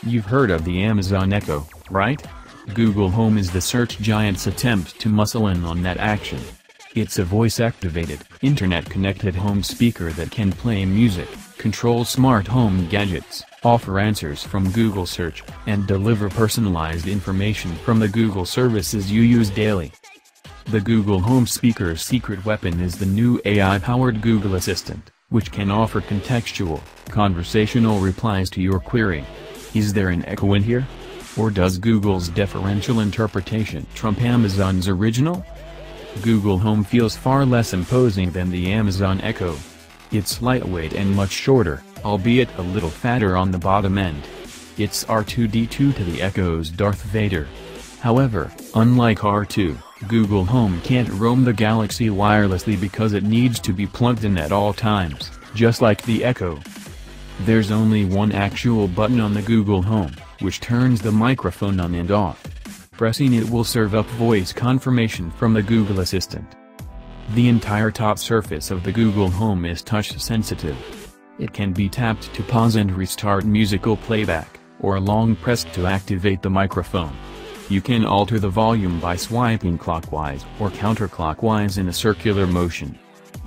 You've heard of the Amazon Echo, right? Google Home is the search giant's attempt to muscle in on that action. It's a voice-activated, internet-connected home speaker that can play music, control smart home gadgets, offer answers from Google Search, and deliver personalized information from the Google services you use daily. The Google Home speaker's secret weapon is the new AI-powered Google Assistant, which can offer contextual, conversational replies to your query. Is there an echo in here? Or does Google's deferential interpretation trump Amazon's original? Google Home feels far less imposing than the Amazon Echo. It's lightweight and much shorter, albeit a little fatter on the bottom end. It's R2-D2 to the Echo's Darth Vader. However, unlike R2, Google Home can't roam the Galaxy wirelessly because it needs to be plugged in at all times, just like the Echo. There's only one actual button on the Google Home, which turns the microphone on and off. Pressing it will serve up voice confirmation from the Google Assistant. The entire top surface of the Google Home is touch-sensitive. It can be tapped to pause and restart musical playback, or long pressed to activate the microphone. You can alter the volume by swiping clockwise or counterclockwise in a circular motion.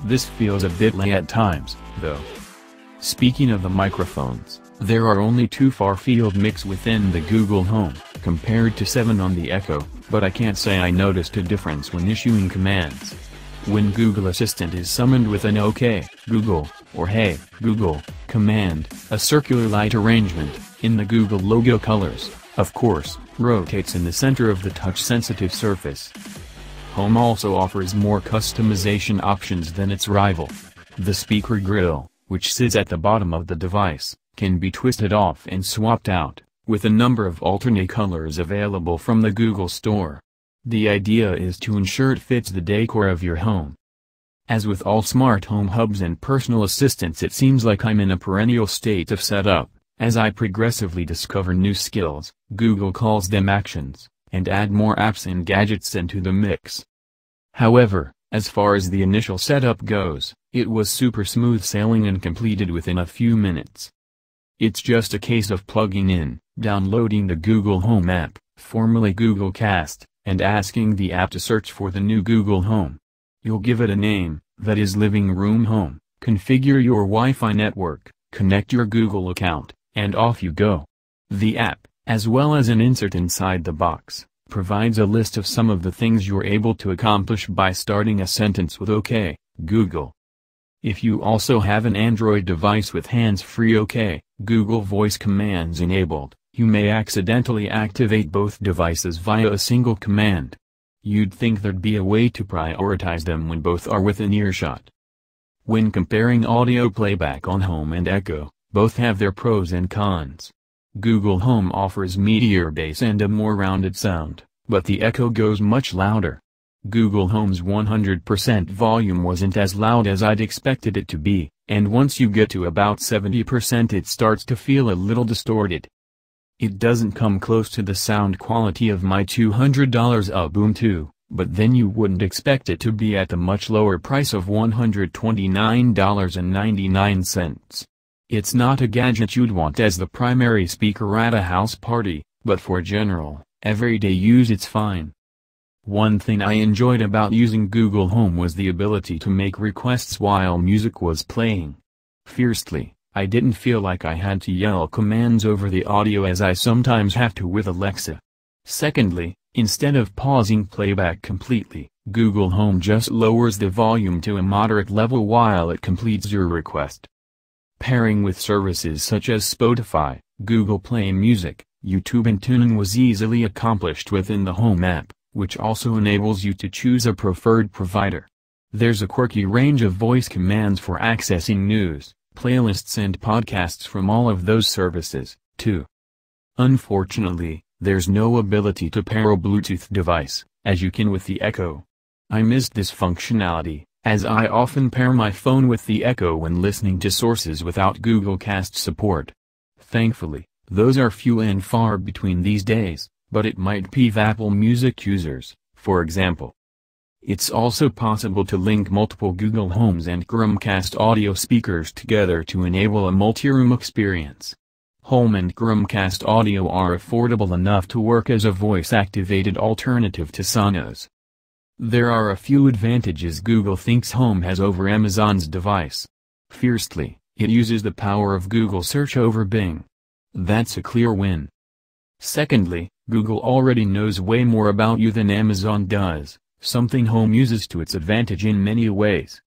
This feels a bit late at times, though. Speaking of the microphones, there are only 2 far-field mics within the Google Home, compared to 7 on the Echo, but I can't say I noticed a difference when issuing commands. When Google Assistant is summoned with an OK, Google, or Hey, Google, command, a circular light arrangement, in the Google logo colors, of course, rotates in the center of the touch-sensitive surface. Home also offers more customization options than its rival. The speaker grill, which sits at the bottom of the device, can be twisted off and swapped out, with a number of alternate colors available from the Google Store. The idea is to ensure it fits the decor of your home. As with all smart home hubs and personal assistants, it seems like I'm in a perennial state of setup. As I progressively discover new skills, Google calls them actions, and add more apps and gadgets into the mix. However, as far as the initial setup goes, it was super smooth sailing and completed within a few minutes. It's just a case of plugging in, downloading the Google Home app, formerly Google Cast, and asking the app to search for the new Google Home. You'll give it a name, that is Living Room Home, configure your Wi-Fi network, connect your Google account, and off you go. The app, as well as an insert inside the box, provides a list of some of the things you're able to accomplish by starting a sentence with OK, Google. If you also have an Android device with hands-free OK, Google voice commands enabled, you may accidentally activate both devices via a single command. You'd think there'd be a way to prioritize them when both are within earshot. When comparing audio playback on Home and Echo, both have their pros and cons. Google Home offers meatier bass and a more rounded sound, but the Echo goes much louder. Google Home's 100% volume wasn't as loud as I'd expected it to be, and once you get to about 70% it starts to feel a little distorted. It doesn't come close to the sound quality of my $200 Ubuntu, but then you wouldn't expect it to be at the much lower price of $129.99. It's not a gadget you'd want as the primary speaker at a house party, but for general, everyday use it's fine. One thing I enjoyed about using Google Home was the ability to make requests while music was playing. Fiercely, I didn't feel like I had to yell commands over the audio as I sometimes have to with Alexa. Secondly, instead of pausing playback completely, Google Home just lowers the volume to a moderate level while it completes your request. Pairing with services such as Spotify, Google Play Music, YouTube and TuneIn was easily accomplished within the Home app, which also enables you to choose a preferred provider. There's a quirky range of voice commands for accessing news, playlists and podcasts from all of those services, too. Unfortunately, there's no ability to pair a Bluetooth device, as you can with the Echo. I missed this functionality, as I often pair my phone with the Echo when listening to sources without Google Cast support. Thankfully, those are few and far between these days, but it might peeve Apple Music users, for example. It's also possible to link multiple Google Homes and Chromecast audio speakers together to enable a multi-room experience. Home and Chromecast Audio are affordable enough to work as a voice-activated alternative to Sonos. There are a few advantages Google thinks Home has over Amazon's device. Firstly, it uses the power of Google Search over Bing. That's a clear win. Secondly, Google already knows way more about you than Amazon does, something Home uses to its advantage in many ways.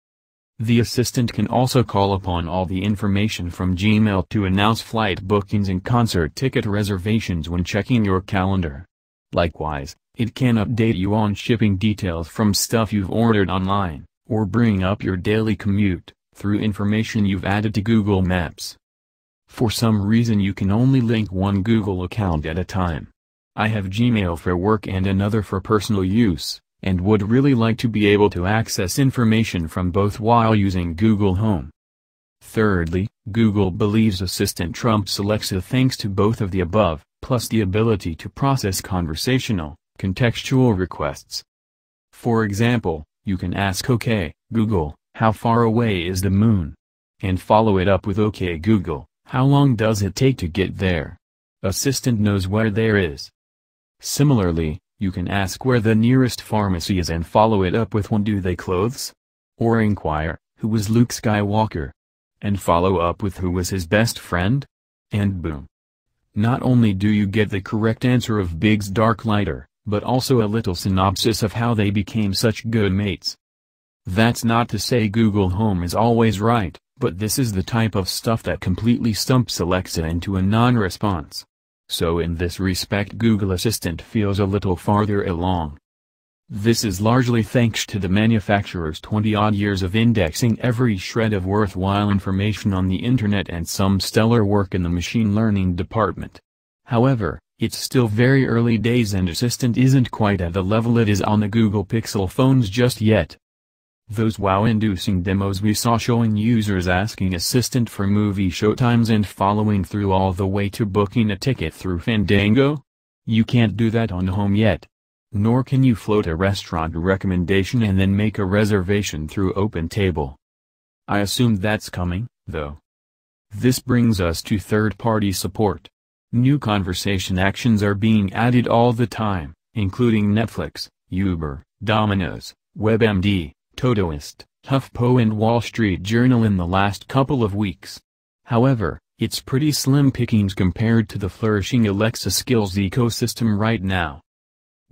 The assistant can also call upon all the information from Gmail to announce flight bookings and concert ticket reservations when checking your calendar. Likewise, it can update you on shipping details from stuff you've ordered online, or bring up your daily commute through information you've added to Google Maps. For some reason you can only link one Google account at a time. I have Gmail for work and another for personal use, and would really like to be able to access information from both while using Google Home. Thirdly, Google believes Assistant trumps Alexa thanks to both of the above, plus the ability to process conversational, contextual requests. For example, you can ask "OK, Google, how far away is the moon?" and follow it up with "OK Google, how long does it take to get there?" Assistant knows where there is. Similarly, you can ask where the nearest pharmacy is and follow it up with "When do they close?" Or inquire, "Who was Luke Skywalker?" and follow up with "Who was his best friend?" And boom. Not only do you get the correct answer of Biggs Darklighter, but also a little synopsis of how they became such good mates. That's not to say Google Home is always right, but this is the type of stuff that completely stumps Alexa into a non-response. So in this respect Google Assistant feels a little farther along. This is largely thanks to the manufacturer's 20-odd years of indexing every shred of worthwhile information on the internet and some stellar work in the machine learning department. However, it's still very early days and Assistant isn't quite at the level it is on the Google Pixel phones just yet. Those wow-inducing demos we saw showing users asking Assistant for movie showtimes and following through all the way to booking a ticket through Fandango? You can't do that on Home yet. Nor can you float a restaurant recommendation and then make a reservation through OpenTable. I assume that's coming, though. This brings us to third-party support. New conversation actions are being added all the time, including Netflix, Uber, Domino's, WebMD, Todoist, HuffPo and Wall Street Journal in the last couple of weeks. However, it's pretty slim pickings compared to the flourishing Alexa skills ecosystem right now.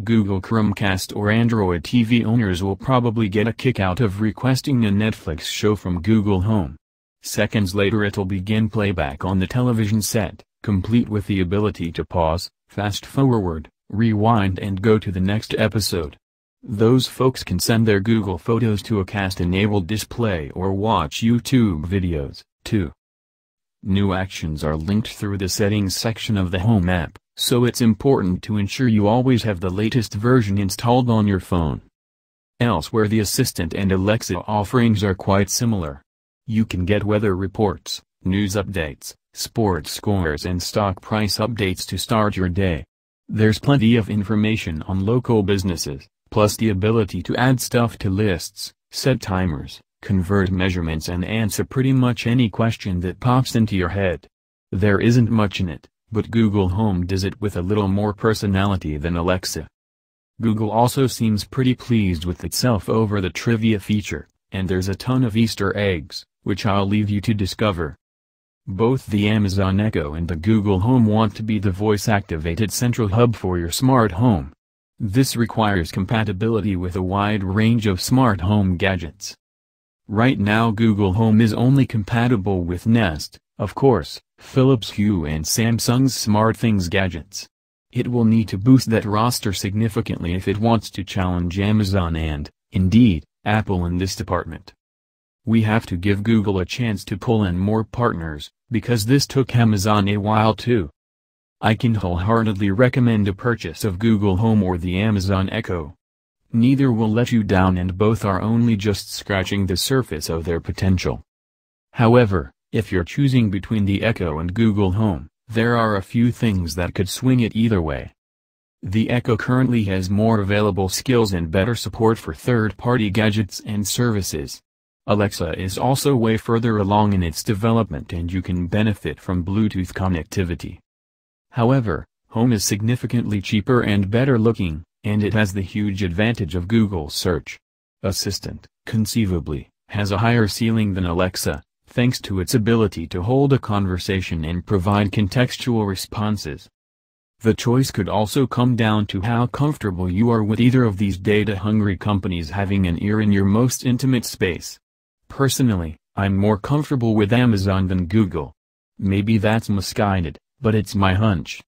Google Chromecast or Android TV owners will probably get a kick out of requesting a Netflix show from Google Home. Seconds later it'll begin playback on the television set, complete with the ability to pause, fast-forward, rewind and go to the next episode. Those folks can send their Google Photos to a cast-enabled display or watch YouTube videos, too. New actions are linked through the settings section of the Home app, so it's important to ensure you always have the latest version installed on your phone. Elsewhere the Assistant and Alexa offerings are quite similar. You can get weather reports, news updates, sports scores and stock price updates to start your day. There's plenty of information on local businesses, plus the ability to add stuff to lists, set timers, convert measurements and answer pretty much any question that pops into your head. There isn't much in it, but Google Home does it with a little more personality than Alexa. Google also seems pretty pleased with itself over the trivia feature, and there's a ton of Easter eggs, which I'll leave you to discover. Both the Amazon Echo and the Google Home want to be the voice-activated central hub for your smart home. This requires compatibility with a wide range of smart home gadgets. Right now Google Home is only compatible with Nest, of course, Philips Hue and Samsung's SmartThings gadgets. It will need to boost that roster significantly if it wants to challenge Amazon and, indeed, Apple in this department. We have to give Google a chance to pull in more partners, because this took Amazon a while too. I can wholeheartedly recommend a purchase of Google Home or the Amazon Echo. Neither will let you down and both are only just scratching the surface of their potential. However, if you're choosing between the Echo and Google Home, there are a few things that could swing it either way. The Echo currently has more available skills and better support for third-party gadgets and services. Alexa is also way further along in its development and you can benefit from Bluetooth connectivity. However, Home is significantly cheaper and better looking, and it has the huge advantage of Google Search Assistant, conceivably, has a higher ceiling than Alexa, thanks to its ability to hold a conversation and provide contextual responses. The choice could also come down to how comfortable you are with either of these data-hungry companies having an ear in your most intimate space. Personally, I'm more comfortable with Amazon than Google. Maybe that's misguided, but it's my hunch.